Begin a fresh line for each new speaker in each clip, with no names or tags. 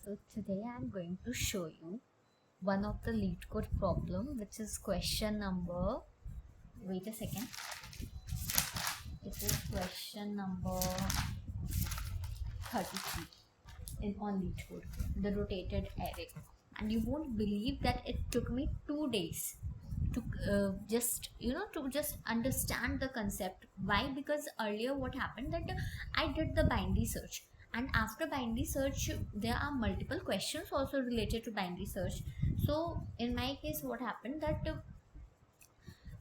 So today I'm going to show you one of the lead code problem, which is question number, wait a second, it is question number 33 in on lead code, the rotated array. And you won't believe that it took me 2 days to just understand the concept. Why? Because earlier what happened that I did the binary search, and after binary search there are multiple questions also related to binary search. So in my case what happened that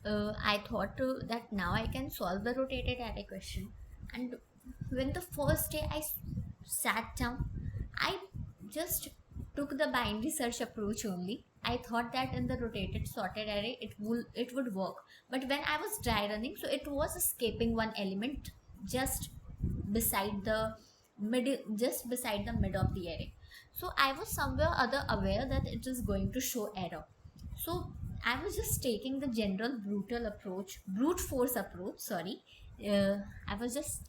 I thought that now I can solve the rotated array question. And when the first day sat down, I just took the binary search approach only. I thought that in the rotated sorted array it would work. But when I was dry running, so it was escaping one element just beside the just beside the mid of the array. So I was somewhere other aware that it is going to show error. So I was just taking the general brute force approach. Sorry, I was just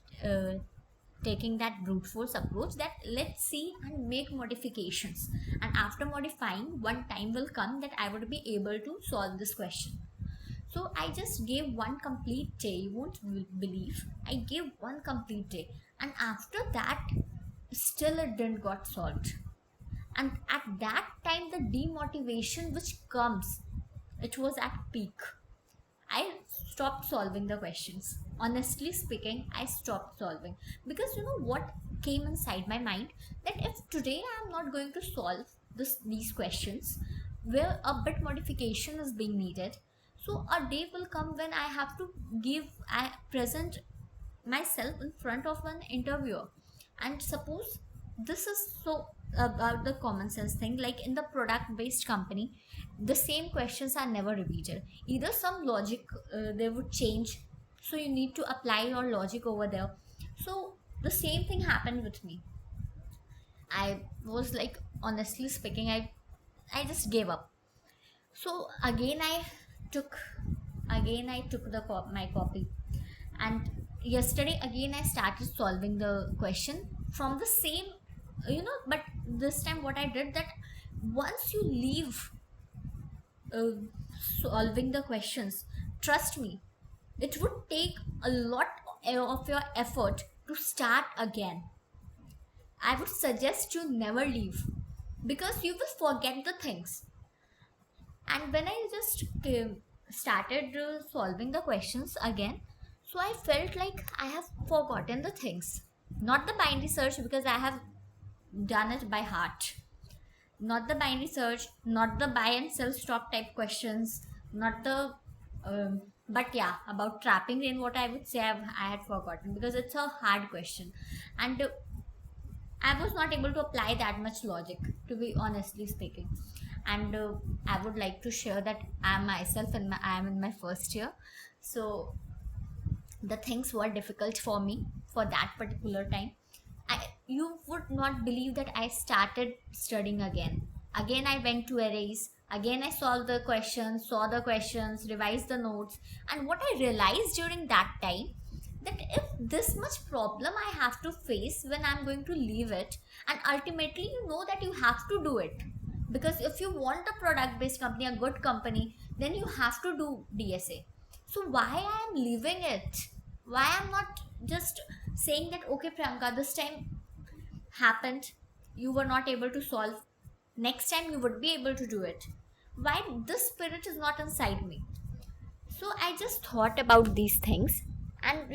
taking that brute force approach that let's see and make modifications. And after modifying, one time will come that I would be able to solve this question. So I just gave one complete day. You won't believe. I gave one complete day, and after that, still it didn't got solved. And at that time, the demotivation which comes, it was at peak. I stopped solving the questions. Honestly speaking, I stopped solving because you know what came inside my mind, that if today I am not going to solve these questions where a bit modification is being needed, so a day will come when I have to I present myself in front of an interviewer. And suppose this is so about the common sense thing, like in the product based company, the same questions are never repeated. Either some logic they would change, so you need to apply your logic over there. So the same thing happened with me. I was like, honestly speaking, I just gave up. So took again I took my copy, and yesterday again I started solving the question from the same, but this time what I did that once you leave uh, solving the questions, trust me, it would take a lot of your effort to start again. I would suggest you never leave because you will forget the things. And when I just started solving the questions again, so I felt like I have forgotten the things, not the binary search because I have done it by heart, not the binary search, not the buy and sell stop type questions, not the but yeah, about trapping rain, what I would say I had forgotten because it's a hard question. And I was not able to apply that much logic, to be honestly speaking. And I would like to share that I am myself and I am in my first year. So the things were difficult for me for that particular time. You would not believe that I started studying again. Again, I went to arrays. Again, I solved the questions, saw the questions, revised the notes. And what I realized during that time, that if this much problem I have to face when I'm going to leave it, and ultimately you know that you have to do it, because if you want a product based company, a good company, then you have to do DSA. So why I am leaving it? Why I'm not just saying that okay Priyanka, this time happened, you were not able to solve, next time you would be able to do it? Why this spirit is not inside me? So I just thought about these things, and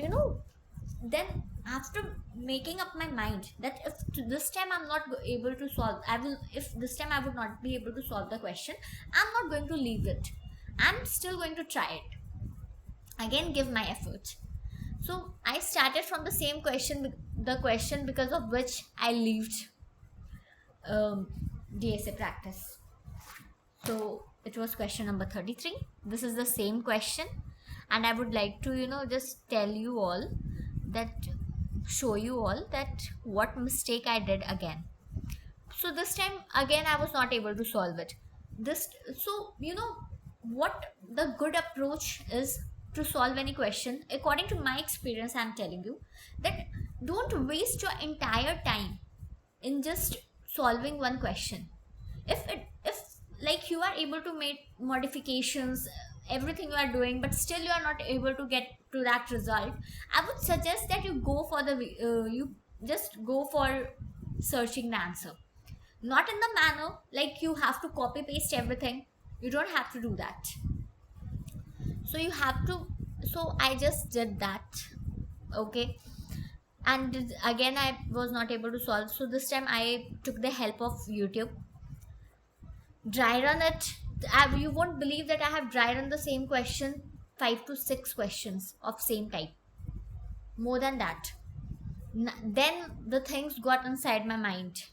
then after making up my mind that if this time I'm not able to solve, I will, if this time I would not be able to solve the question, I'm not going to leave it. I'm still going to try it again, give my effort. So I started from the same question, the question because of which I left um, DSA practice. So it was question number 33. This is the same question, and I would like to just tell you all that, show you all that what mistake I did again. So this time again I was not able to solve it. This so what the good approach is to solve any question, according to my experience I'm telling you, that don't waste your entire time in just solving one question. If like you are able to make modifications, everything you are doing, but still you are not able to get to that result, I would suggest that you go for the you just go for searching the answer, not in the manner like you have to copy paste everything. You don't have to do that. So you have to, so I just did that. Okay. And again I was not able to solve, so this time I took the help of YouTube. Dry run it. You won't believe that I have dry run the same question 5 to 6 questions of same type, more than that. Then the things got inside my mind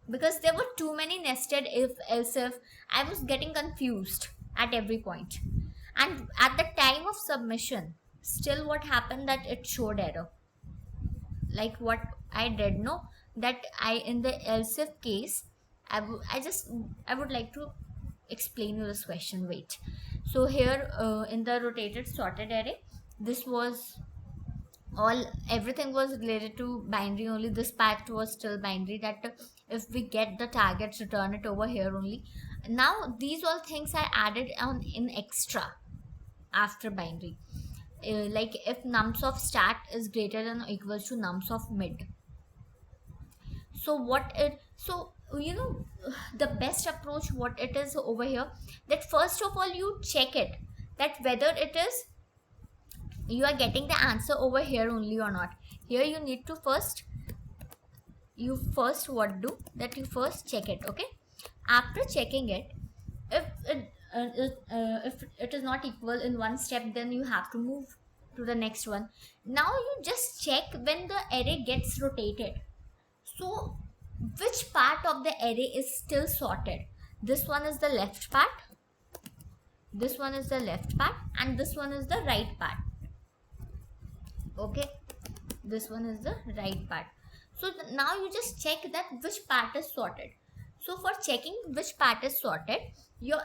because there were too many nested if else if. I was getting confused at every point. And at the time of submission, still what happened that it showed error. Like what I did know, that I in the else if case, I would like to explain you this question. Wait. So here in the rotated sorted array, this was all, everything was related to binary only. This part was still binary, that if we get the targets, return it over here only. Now these all things are added on in extra after binary. Like if nums of start is greater than or equals to nums of mid. So what it, so you know, the best approach what it is over here, that first of all you check it, that whether it is, you are getting the answer over here only or not. Here you need to first, you first what do, that you first check it. Okay. After checking it, if it is not equal in one step, then you have to move to the next one. Now you just check when the array gets rotated, so which part of the array is still sorted. This one is the left part, this one is the left part, and this one is the right part. Okay, this one is the right part. So now you just check that which part is sorted. So for checking which part is sorted, your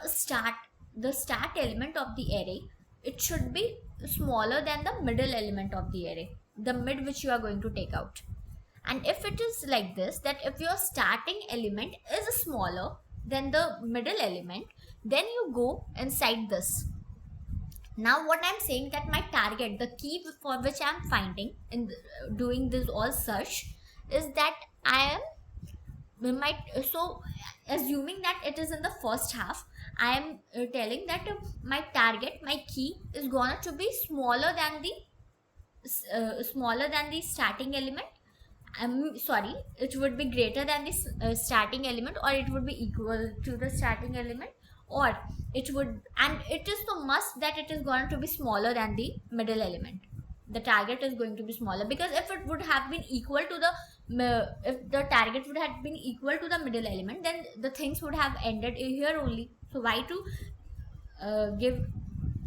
the start element of the array, it should be smaller than the middle element of the array, the mid which you are going to take out. And if it is like this, that if your starting element is smaller than the middle element, then you go inside this. Now what I'm saying, that my target, the key for which I'm finding in doing this all search, is that I am so assuming that it is in the first half, I am telling that my target, my key is gonna to be smaller than the starting element. Sorry, it would be greater than the starting element, or it would be equal to the starting element, or it would, and it is the must that it is going to be smaller than the middle element. The target is going to be smaller, because if it would have been equal to the if the target would have been equal to the middle element, then the things would have ended here only. So why to give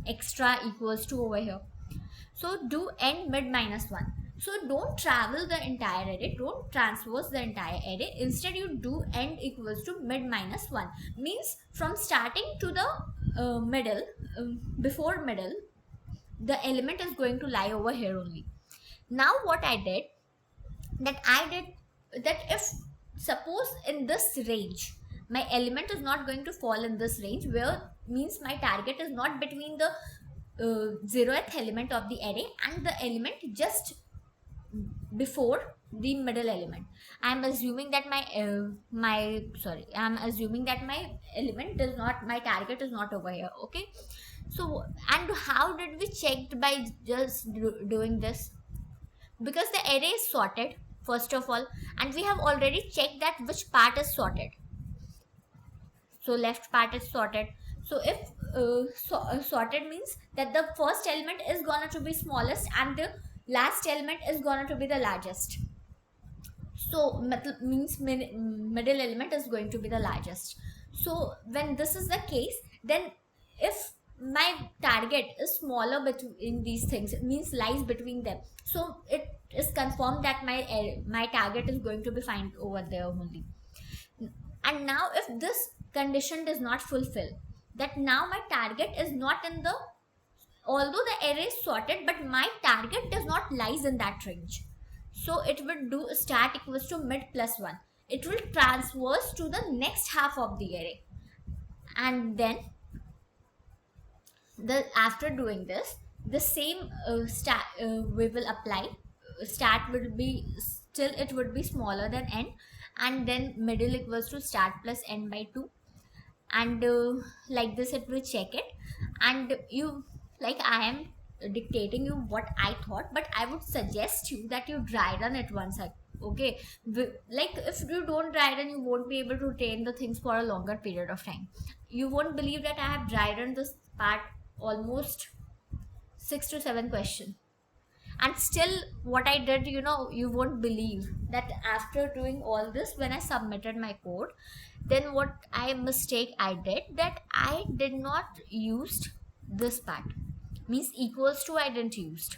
extra equals to over here? So do end mid minus 1. So don't travel the entire array, don't transverse the entire array. Instead you do end equals to mid minus 1. Means from starting to the middle, before middle, the element is going to lie over here only. Now what I did, that if suppose in this range, my element is not going to fall in this range, where means my target is not between the 0th element of the array and the element just before the middle element. I am assuming that I'm assuming that my element does not, my target is not over here. Okay. So, and how did we check by just doing this? Because the array is sorted first of all, and we have already checked that which part is sorted. So left part is sorted. So if sorted means that the first element is gonna to be smallest and the last element is gonna to be the largest. So means middle element is going to be the largest. So when this is the case, then if my target is smaller between these things, it means lies between them, so it is confirmed that my target is going to be found over there only. And now if this condition does not fulfill, that now my target is not in the, although the array is sorted, but my target does not lies in that range. So it would do start equals to mid plus 1. it will transverse to the next half of the array. And then the after doing this, the same stat we will apply. Stat will be still, it would be smaller than n, and then middle equals to stat plus n by 2. And like this it will check it. And you, like, I am dictating you what I thought, but I would suggest you that you dry run it once. Okay, like, if you don't dry run, you won't be able to retain the things for a longer period of time. You won't believe that I have dry run this part almost 6 to 7 questions. And still, what I did, you won't believe that after doing all this, when I submitted my code, then what I mistake I did, that I did not used this part, means equals to I didn't used.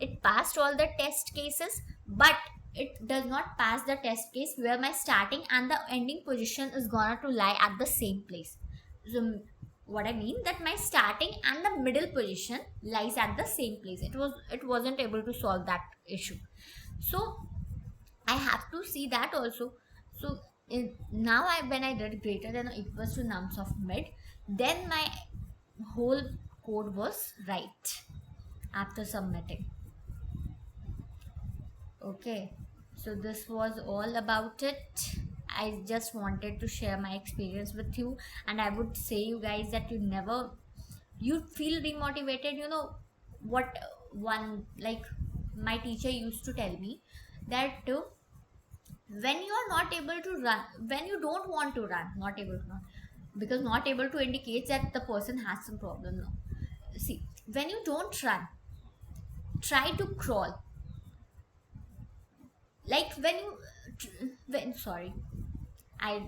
It passed all the test cases, but it does not pass the test case where my starting and the ending position is gonna to lie at the same place. So what I mean, that my starting and the middle position lies at the same place. It wasn't able to solve that issue. So I have to see that also. So now when I did greater than or equals to nums of mid, then my whole code was right after submitting. Okay, so this was all about it. I just wanted to share my experience with you, and I would say you guys that you feel demotivated. What one, like, my teacher used to tell me that when you are not able to run, when you don't want to run, not able to run, because not able to indicates that the person has some problem. No, see, when you don't run, try to crawl. Like, when sorry, I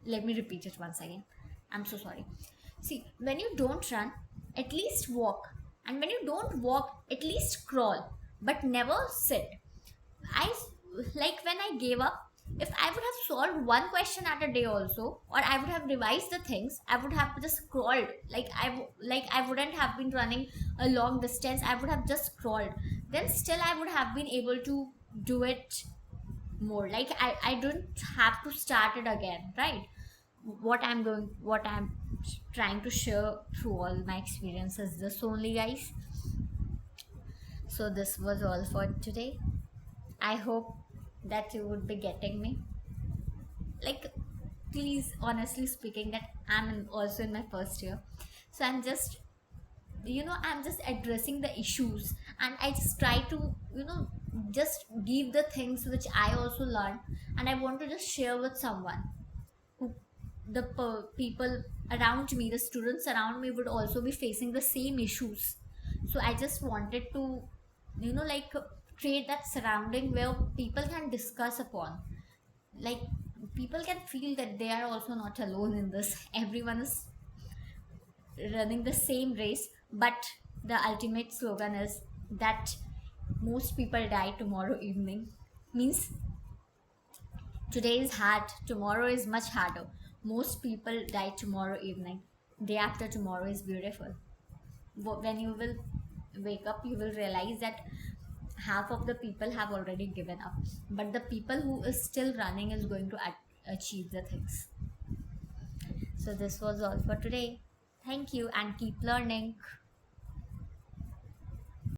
let me repeat it once again. I'm so sorry. See, when you don't run, at least walk. And when you don't walk, at least crawl. But never sit. I, like, when I gave up, if I would have solved one question at a day also, or I would have revised the things, I would have just crawled. Like I wouldn't have been running a long distance. I would have just crawled. Then still I would have been able to do it more. Like, I don't have to start it again, right? What I'm trying to share through all my experiences, this only, guys. So this was all for today. I hope that you would be getting me. Like, please, honestly speaking, that also in my first year, so I'm just addressing the issues, and I just try to just give the things which I also learned, and I want to just share with someone who, the people around me, the students around me, would also be facing the same issues. So I just wanted to like, create that surrounding where people can discuss upon, like, people can feel that they are also not alone in this. Everyone is running the same race, but the ultimate slogan is that most people die tomorrow evening. Means today is hard, tomorrow is much harder. Most people die tomorrow evening. Day after tomorrow is beautiful. When you will wake up, you will realize that half of the people have already given up, but the people who is still running is going to achieve the things. So this was all for today. Thank you, and keep learning.